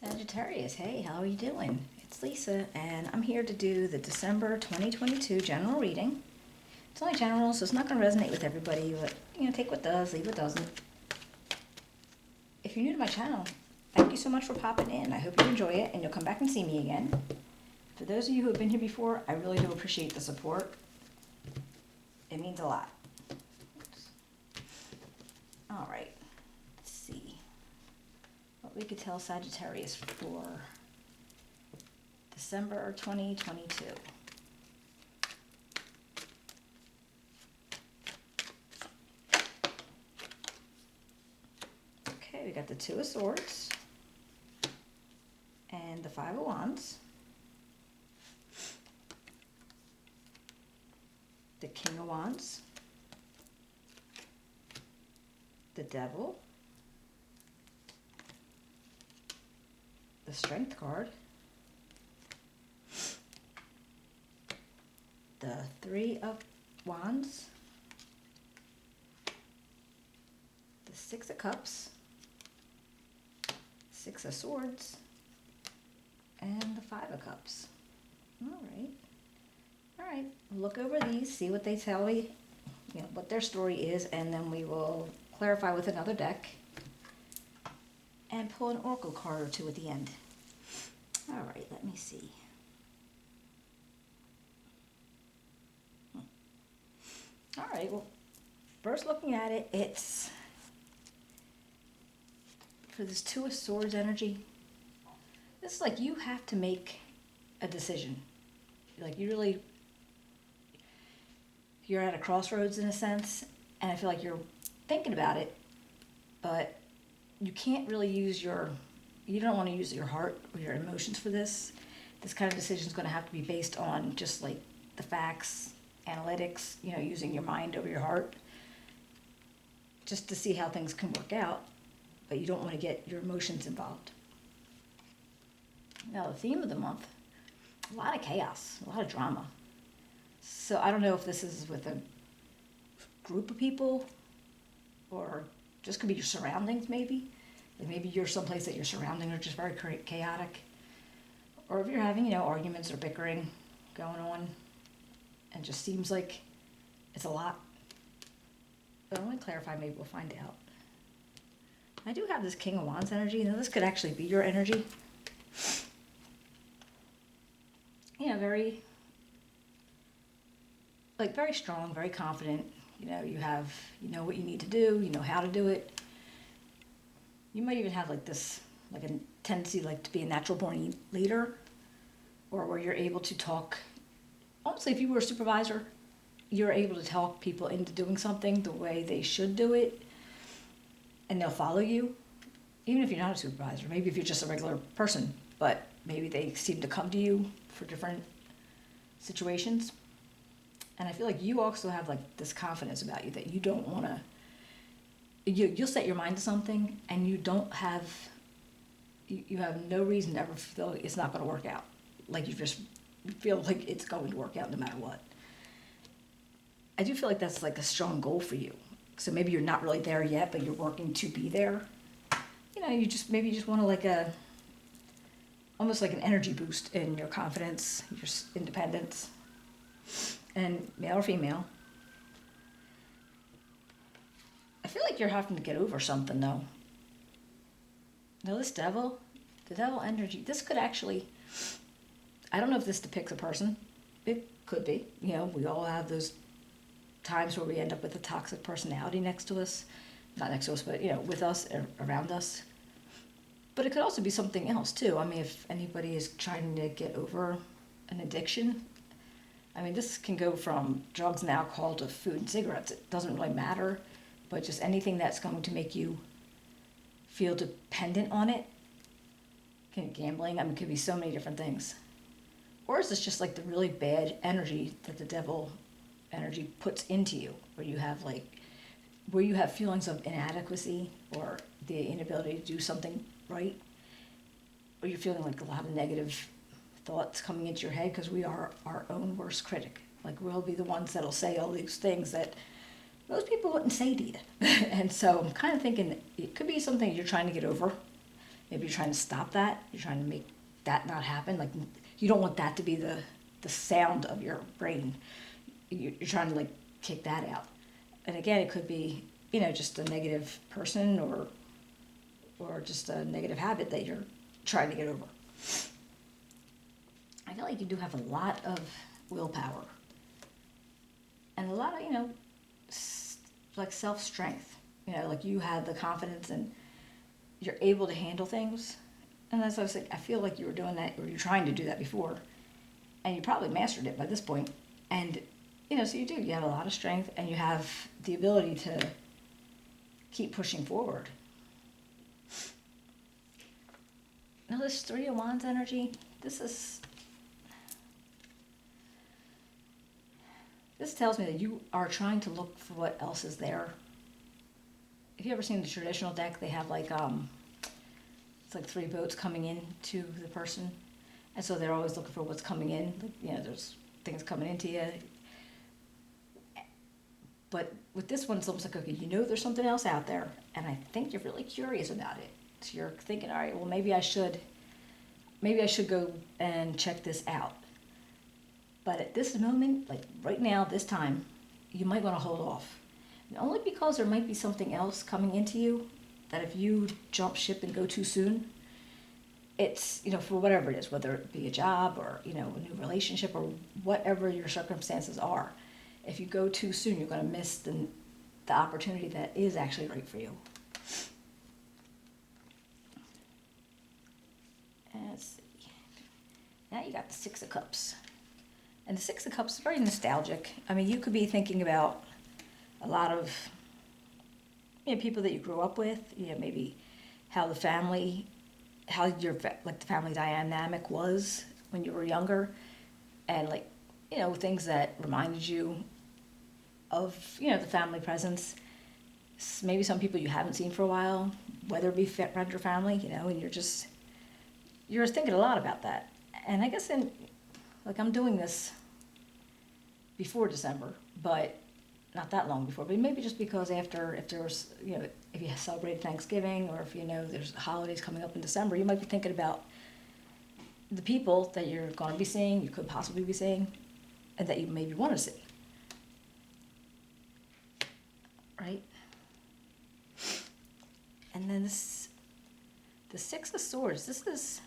Sagittarius, hey, how are you doing? It's Lisa, and I'm here to do the December 2022 general reading. It's only general, so it's not going to resonate with everybody, but, take what does, leave what doesn't. If you're new to my channel, thank you so much for popping in. I hope you enjoy it, and you'll come back and see me again. For those of you who have been here before, I really do appreciate the support. It means a lot. All right, let's see what we could tell Sagittarius for December 2022. Okay, we got the Two of Swords and the Five of Wands, the King of Wands, the Devil, the Strength card, the Three of Wands, the Six of Cups, Six of Swords, and the Five of Cups. All right, look over these, see what they tell me, what their story is, and then we will clarify with another deck and pull an oracle card or two at the end. All right, let me see. All right, well, first looking at it, it's for this Two of Swords energy. This is like you have to make a decision. Like you're at a crossroads in a sense, and I feel like you're thinking about it, but you can't really you don't want to use your heart or your emotions for this. This kind of decision is going to have to be based on just like the facts, analytics, using your mind over your heart, just to see how things can work out, but you don't want to get your emotions involved. Now, the theme of the month, a lot of chaos, a lot of drama. So I don't know if this is with a group of people or just could be your surroundings maybe. Like maybe you're someplace that your surroundings are just very chaotic. Or if you're having, arguments or bickering going on and just seems like it's a lot. But I want to clarify, maybe we'll find out. I do have this King of Wands energy. Now this could actually be your energy. Very strong, very confident. You know what you need to do, you know how to do it. You might even have a tendency to be a natural born leader, or where you're able to talk, almost like if you were a supervisor, you're able to talk people into doing something the way they should do it, and they'll follow you, even if you're not a supervisor. Maybe if you're just a regular person, but maybe they seem to come to you for different situations. And I feel like you also have this confidence about you that you don't want to, you'll set your mind to something and you have no reason to ever feel like it's not going to work out. Like you feel like it's going to work out no matter what. I do feel like that's a strong goal for you. So maybe you're not really there yet, but you're working to be there. You just want to almost like an energy boost in your confidence, your independence. And male or female. I feel like you're having to get over something though. Now the devil energy, this could actually, I don't know if this depicts a person. It could be. We all have those times where we end up with a toxic personality next to us. Not next to us, but with us, around us. But it could also be something else too. I mean, if anybody is trying to get over an addiction, this can go from drugs and alcohol to food and cigarettes. It doesn't really matter, but just anything that's going to make you feel dependent on it. Gambling, it could be so many different things. Or is this just the really bad energy that the devil energy puts into you, where you have feelings of inadequacy or the inability to do something right, or you're feeling a lot of negative thoughts coming into your head, because we are our own worst critic. We'll be the ones that'll say all these things that most people wouldn't say to you. And so I'm kind of thinking it could be something you're trying to get over. Maybe you're trying to stop that. You're trying to make that not happen. Like, you don't want that to be the sound of your brain. You're trying to, like, kick that out. And again, it could be, just a negative person or just a negative habit that you're trying to get over. I feel like you do have a lot of willpower and a lot of, like self-strength. Like you had the confidence and you're able to handle things. And as I was saying, I feel like you were doing that, or you're trying to do that before, and you probably mastered it by this point. And, so you have a lot of strength and you have the ability to keep pushing forward. Now this Three of Wands energy, this tells me that you are trying to look for what else is there. Have you ever seen the traditional deck? They have like, it's like three boats coming in to the person. And so they're always looking for what's coming in. There's things coming into you. But with this one, it's almost like, okay, there's something else out there. And I think you're really curious about it. So you're thinking, all right, well, maybe I should go and check this out. But at this moment, like right now, this time, you might want to hold off. And only because there might be something else coming into you that if you jump ship and go too soon, it's, for whatever it is, whether it be a job or, a new relationship or whatever your circumstances are, if you go too soon, you're going to miss the opportunity that is actually right for you. And let's see. Now you got the Six of Cups. And the Six of Cups is very nostalgic. I mean, you could be thinking about a lot of people that you grew up with, maybe how the family dynamic was when you were younger, and things that reminded you of, the family presence. Maybe some people you haven't seen for a while, whether it be friend or family, and you're thinking a lot about that. And I guess I'm doing this before December, but not that long before, but maybe just because if there's, if you celebrate Thanksgiving or if there's holidays coming up in December, you might be thinking about the people that you're going to be seeing, you could possibly be seeing, and that you maybe want to see. Right? And then the Six of Swords, this is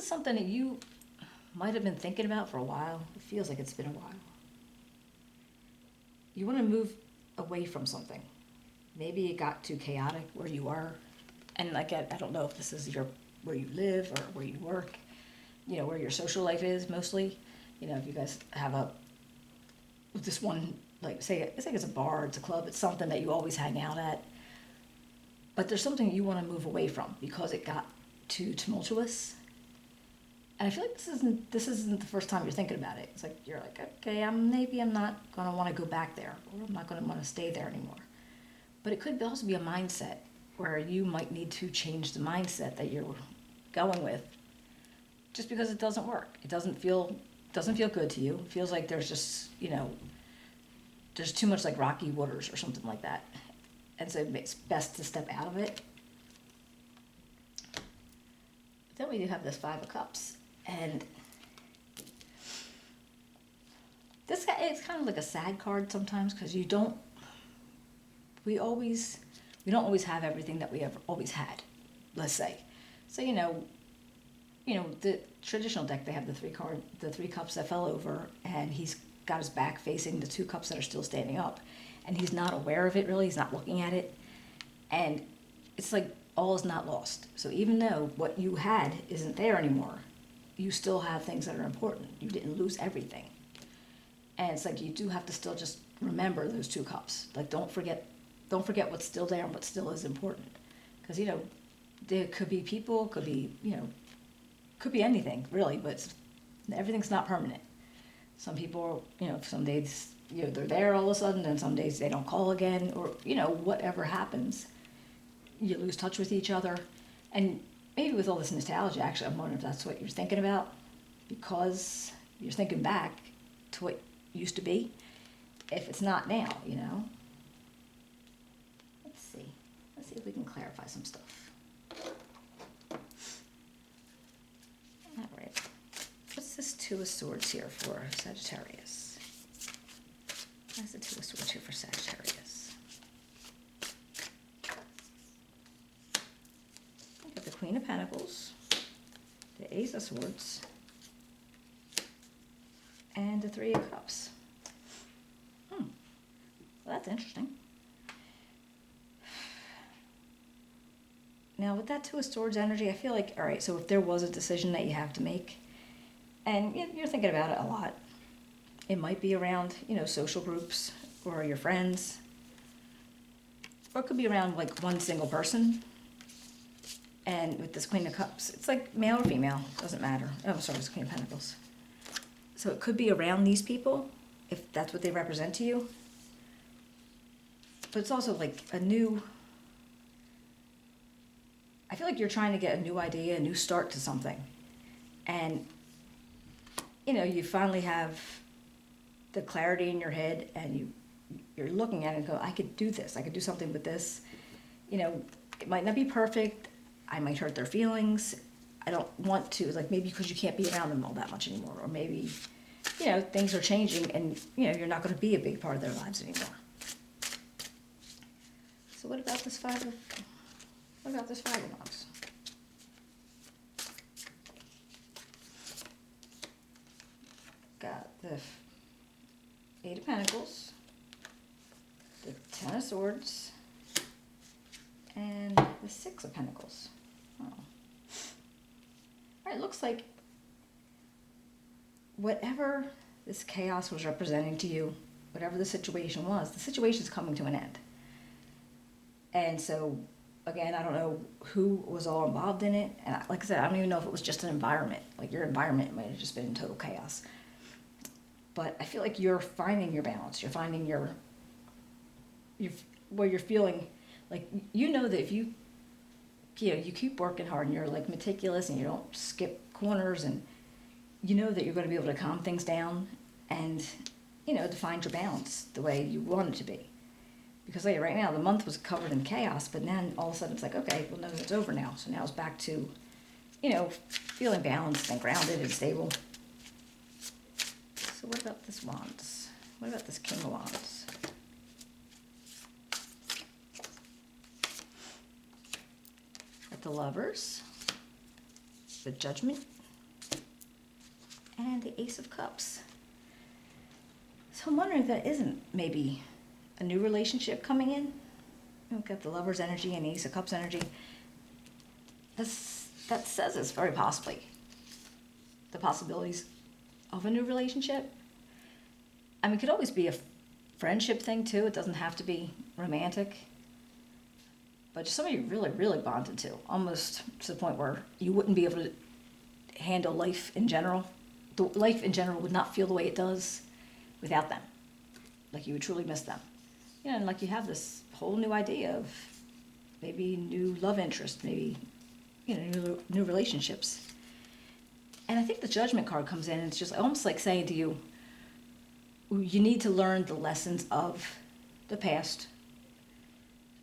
something that you might have been thinking about for a while. It feels like it's been a while. You want to move away from something. Maybe it got too chaotic where you are. And I don't know if this is where you live or where you work, where your social life is mostly. If you guys have this one, say it's a bar, it's a club, it's something that you always hang out at. But there's something you want to move away from because it got too tumultuous. And I feel like this isn't the first time you're thinking about it. It's like you're like, okay, I'm not going to want to go back there, or I'm not going to want to stay there anymore. But it could also be a mindset where you might need to change the mindset that you're going with, just because it doesn't work. It doesn't feel good to you. It feels like there's just there's too much like rocky waters or something like that, and so it's best to step out of it. Then we do have this Five of Cups. And this guy, it's kind of like a sad card sometimes because we don't always have everything that we have always had, let's say. So, the traditional deck, they have the three cups that fell over, and he's got his back facing the two cups that are still standing up. And he's not aware of it really, he's not looking at it. And it's like all is not lost. So even though what you had isn't there anymore, you still have things that are important. You didn't lose everything. And it's like you do have to still just remember those two cups. Like don't forget what's still there and what still is important. Because, there could be people, could be anything really, but everything's not permanent. Some people, some days, they're there all of a sudden, and some days they don't call again, or, whatever happens, you lose touch with each other. And maybe with all this nostalgia, actually, I'm wondering if that's what you're thinking about, because you're thinking back to what used to be, if it's not now, Let's see if we can clarify some stuff. Two of Swords here for Sagittarius? Why is the Two of Swords here for Sagittarius? I got the Queen of Pentacles, the Ace of Swords, and the Three of Cups. Well, that's interesting. Now, with that Two of Swords energy, I feel like, all right, so if there was a decision that you have to make, and you're thinking about it a lot, it might be around, social groups or your friends, or it could be around like one single person. And with this Queen of Cups, it's like male or female, doesn't matter. Oh, sorry, it's Queen of Pentacles. So it could be around these people, if that's what they represent to you. But it's also like a new, I feel like you're trying to get a new idea, a new start to something. And, you finally have the clarity in your head, and you're looking at it and go, I could do this. I could do something with this. It might not be perfect. I might hurt their feelings. I don't want to, like maybe because you can't be around them all that much anymore. Or maybe, things are changing and, you're not going to be a big part of their lives anymore. So what about this Five of Wands? Got the Eight of Pentacles, the Ten of Swords, and the Six of Pentacles. Oh. All right, looks like whatever this chaos was representing to you, whatever the situation was, the situation's coming to an end. And so, again, I don't know who was all involved in it. And like I said, I don't even know if it was just an environment. Like your environment might have just been total chaos. But I feel like you're finding your balance. You're finding where you're feeling like, that if you keep working hard and you're like meticulous and you don't skip corners, and that you're going to be able to calm things down and, to find your balance the way you want it to be. Because like right now, the month was covered in chaos, but then all of a sudden it's like, okay, well, no, it's over now. So now it's back to, feeling balanced and grounded and stable. So what about this Wands? What about this King of Wands? Got the Lovers, the Judgment, and the Ace of Cups. So I'm wondering if that isn't maybe a new relationship coming in. We've got the Lover's energy and Ace of Cups energy. That says it's very possibly the possibilities of a new relationship. I mean, it could always be a friendship thing too. It doesn't have to be romantic. But just somebody you really, really bonded to, almost to the point where you wouldn't be able to handle life in general. Life in general would not feel the way it does without them. Like you would truly miss them. And like you have this whole new idea of maybe new love interest, maybe, new relationships. And I think the Judgment card comes in and it's just almost like saying to you, you need to learn the lessons of the past.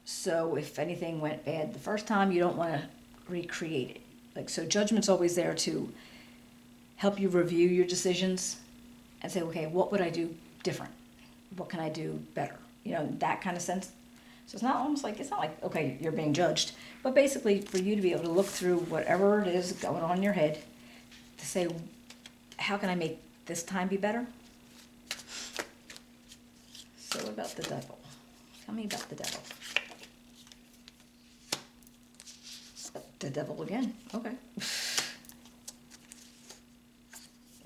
So if anything went bad the first time, you don't want to recreate it. Like, so Judgment's always there to help you review your decisions and say, okay, what would I do different? What can I do better? That kind of sense. So it's not like, okay, you're being judged, but basically for you to be able to look through whatever it is going on in your head to say, how can I make this time be better? So what about the Devil? Tell me about the Devil. The Devil again. Okay.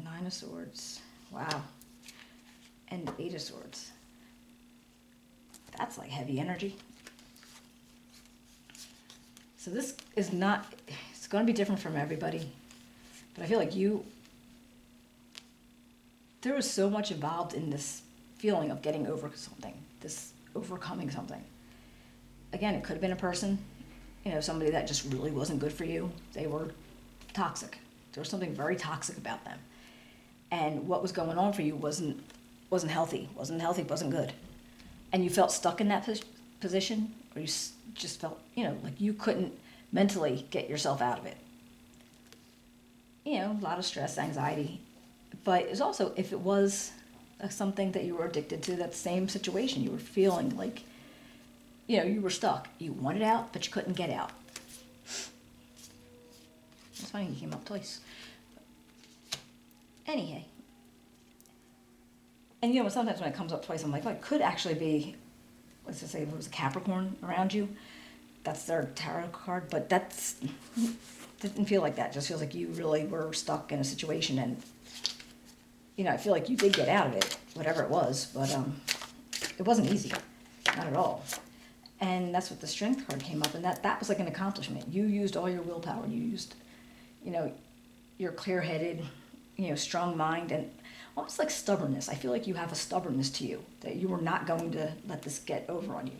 Nine of Swords. Wow. And Eight of Swords. That's like heavy energy. So this is not, it's going to be different from everybody. But I feel like there was so much involved in this feeling of getting over something, this overcoming something. Again, it could have been a person, somebody that just really wasn't good for you. They were toxic. There was something very toxic about them. And what was going on for you wasn't healthy, wasn't good. And you felt stuck in that position, or you just felt, like you couldn't mentally get yourself out of it. A lot of stress, anxiety, But it's also, if it was something that you were addicted to, that same situation, you were feeling like, you were stuck. You wanted out, but you couldn't get out. It's funny, he came up twice. Anyhow. And sometimes when it comes up twice, I'm like, well, it could actually be, let's just say if it was a Capricorn around you, that's their tarot card, but didn't feel like that. It just feels like you really were stuck in a situation, and I feel like you did get out of it, whatever it was, but it wasn't easy, not at all. And that's what the Strength card came up, and that was like an accomplishment. You used all your willpower. You used, your clear-headed, strong mind, and almost like stubbornness. I feel like you have a stubbornness to you, that you were not going to let this get over on you.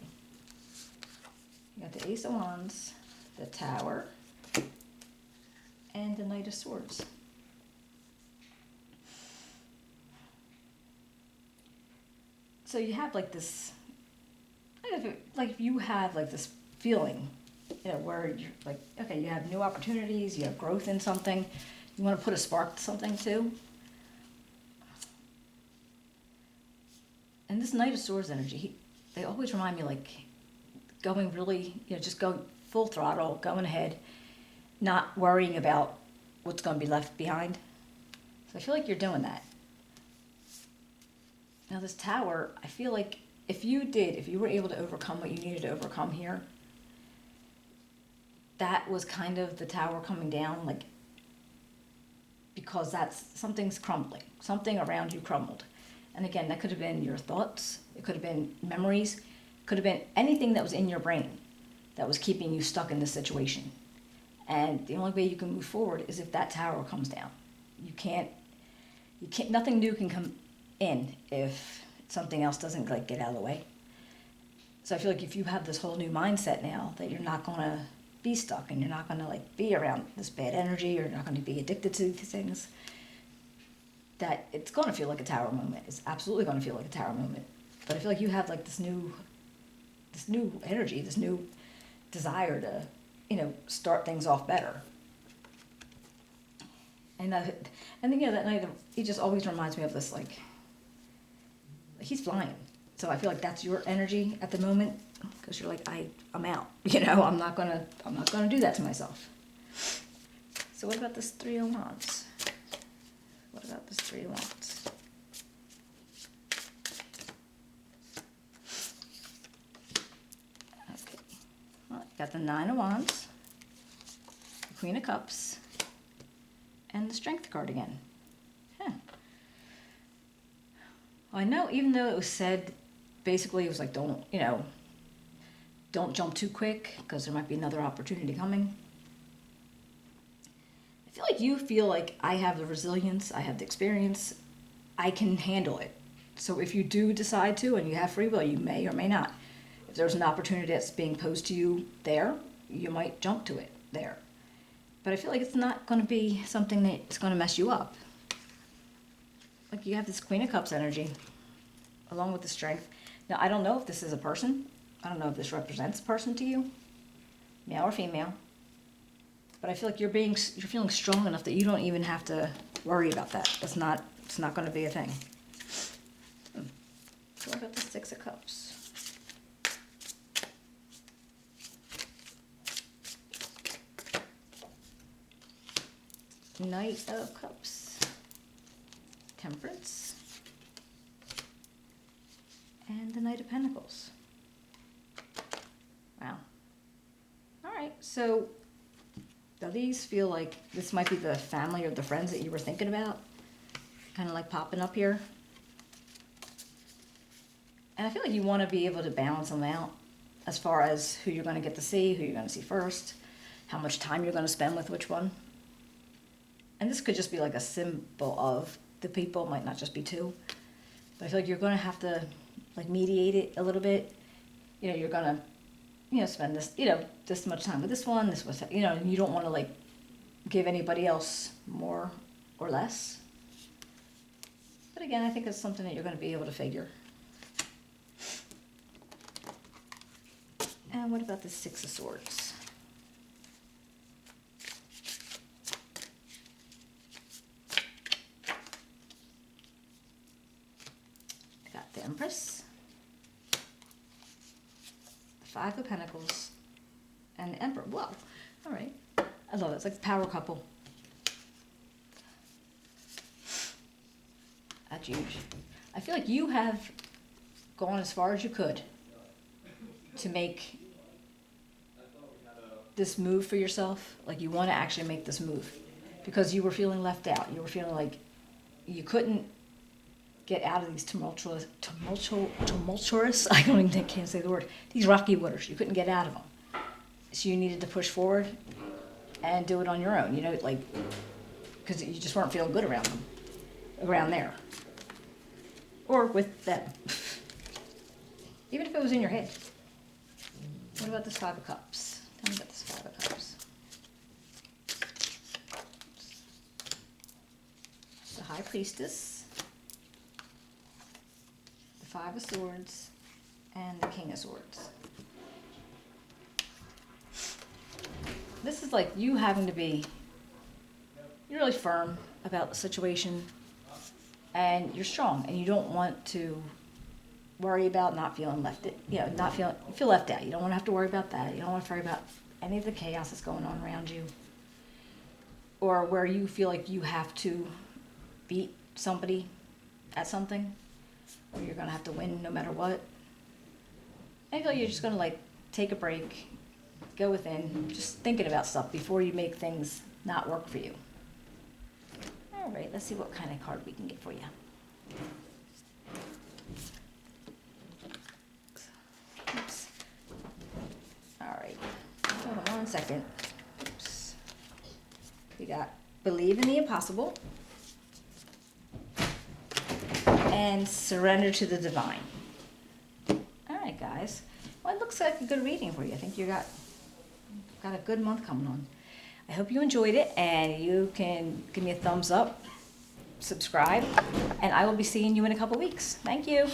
You got the Ace of Wands, the Tower, and the Knight of Swords. So you have like this, like you have like this feeling, where you're like, okay, you have new opportunities, you have growth in something, you want to put a spark to something too. And this Knight of Swords energy, they always remind me like going really, just go full throttle, going ahead, not worrying about what's going to be left behind. So I feel like you're doing that. Now this Tower, I feel like if you were able to overcome what you needed to overcome here, that was kind of the Tower coming down, like, because something's crumbling. Something around you crumbled. And again, that could have been your thoughts, it could have been memories, it could have been anything that was in your brain that was keeping you stuck in this situation. And the only way you can move forward is if that Tower comes down. You can't, nothing new can come in if something else doesn't like get out of the way. So I feel like if you have this whole new mindset now, that you're not going to be stuck, and you're not going to like be around this bad energy, you're not going to be addicted to these things, that it's going to feel like a Tower moment. It's absolutely going to feel like a Tower moment. But I feel like you have like this new energy, this new desire to, start things off better. And then, that night, he just always reminds me of this, like, he's flying. So I feel like that's your energy at the moment, because you're like, I'm out. I'm not gonna do that to myself. So what about this Three of Wands? What about this Three of Wands? Okay. Well, got the Nine of Wands, the Queen of Cups, and the Strength card again. Huh. Well, I know, even though it was said, basically it was like, don't jump too quick, because there might be another opportunity coming. I feel like you feel like I have the resilience, I have the experience, I can handle it. So if you do decide to, and you have free will, you may or may not. If there's an opportunity that's being posed to you there, you might jump to it there. But I feel like it's not going to be something that's going to mess you up. Like you have this Queen of Cups energy, along with the Strength. Now, I don't know if this is a person. I don't know if this represents a person to you, male or female. But I feel like you're feeling strong enough that you don't even have to worry about that. It's not going to be a thing. So what about the Six of Cups? Knight of Cups, Temperance, and the Knight of Pentacles. Wow. All right, so do these feel like this might be the family or the friends that you were thinking about? Kind of like popping up here. And I feel like you want to be able to balance them out as far as who you're going to get to see, who you're going to see first, how much time you're going to spend with which one. And this could just be like a symbol of the people, it might not just be two. But I feel like you're going to have to like mediate it a little bit. You're going to, spend this, this much time with this one, this was, and you don't want to like give anybody else more or less. But again, I think it's something that you're going to be able to figure. And what about the Six of Swords? Empress, the Five of Pentacles, and the Emperor. Whoa, all right. I love it. It's like the power couple. That's huge. I feel like you have gone as far as you could to make this move for yourself. Like you want to actually make this move because you were feeling left out. You were feeling like you couldn't get out of these tumultuous, I can't say the word, these rocky waters. You couldn't get out of them. So you needed to push forward and do it on your own, you know, like, because you just weren't feeling good around them, around there. Or with them. Even if it was in your head. What about this Five of Cups? Tell me about this Five of Cups. The High Priestess, the Five of Swords, and the King of Swords. This is like you having to be, you're really firm about the situation, and you're strong, and you don't want to worry about not feeling left, you know, not feeling, you feel left out. You don't want to have to worry about that. You don't want to worry about any of the chaos that's going on around you, or where you feel like you have to beat somebody at something, or you're going to have to win no matter what. I feel like you're just going to like take a break, go within, just thinking about stuff before you make things not work for you. All right, let's see what kind of card we can get for you. Oops. All right, hold on 1 second. Oops. We got Believe in the Impossible and Surrender to the Divine. All right, guys. Well, it looks like a good reading for you. I think you got a good month coming on. I hope you enjoyed it, and you can give me a thumbs up, subscribe, and I will be seeing you in a couple weeks. Thank you.